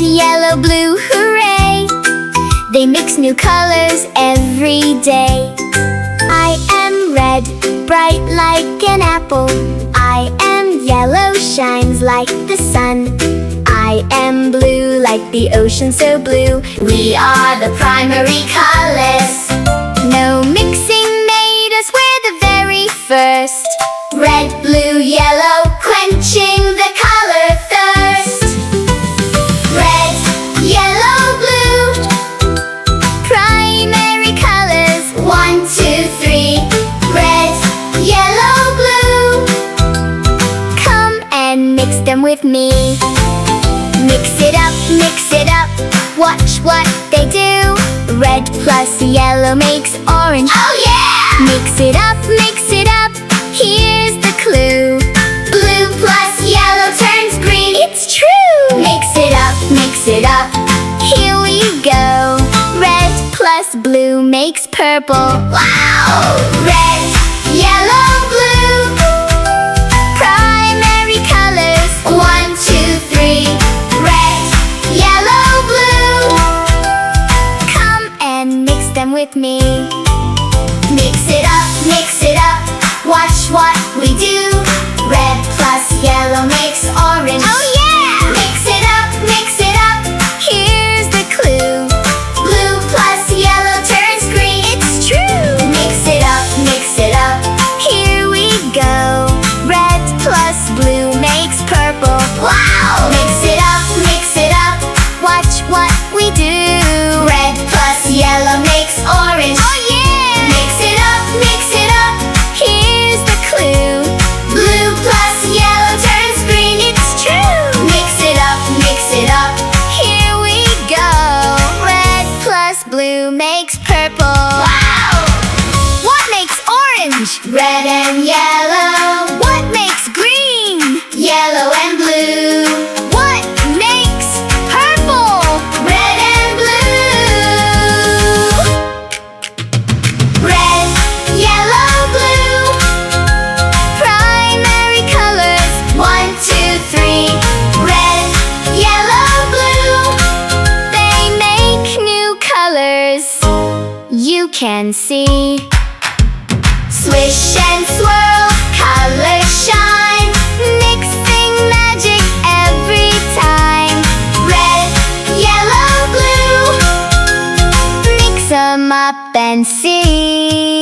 yellow, blue, hooray! They mix new colors every day. I am red, bright like an apple. I am yellow, shines like the sun. I am blue like the ocean, so blue. We are the primary colors. No mixing made us, we're the very first. Red, blue, yellow, quenching the color thirst. Red, yellow, blue, primary colors. 1, 2, 3. Red, yellow, blue. Come and mix them with me. Mix it up, watch what they do. Red plus yellow makes orange. Oh yeah! Mix it up, here's the clue. Blue plus yellow turns green. It's true! Mix it up, here we go. Red plus blue makes purple. Wow! Red, yellow, blue, primary colors. 1, 2, 3. Red, yellow, blue. Come and mix them with me. Mix it up, watch what we do. Red plus yellow makes orange. Oh yeah! Mix it up, here's the clue. Blue plus yellow turns green. It's true! Mix it up, here we go. Red plus blue makes purple. Wow! Mix it up, watch what we do. Red plus yellow makes orange. Oh yeah! Mix it up, here's the clue. Blue plus yellow turns green. It's true! Mix it up, here we go. Red plus blue makes purple. Wow! What makes orange? Red and yellow. What makes green? Yellow and blue. What makes purple? Red and blue. Red, yellow, blue, primary colors. 1, 2, 3. Red, yellow, blue. They make new colors. You can see. Swish and swirl, colors shine. Mixing magic every time. Red, yellow, blue. Mix 'em up and see.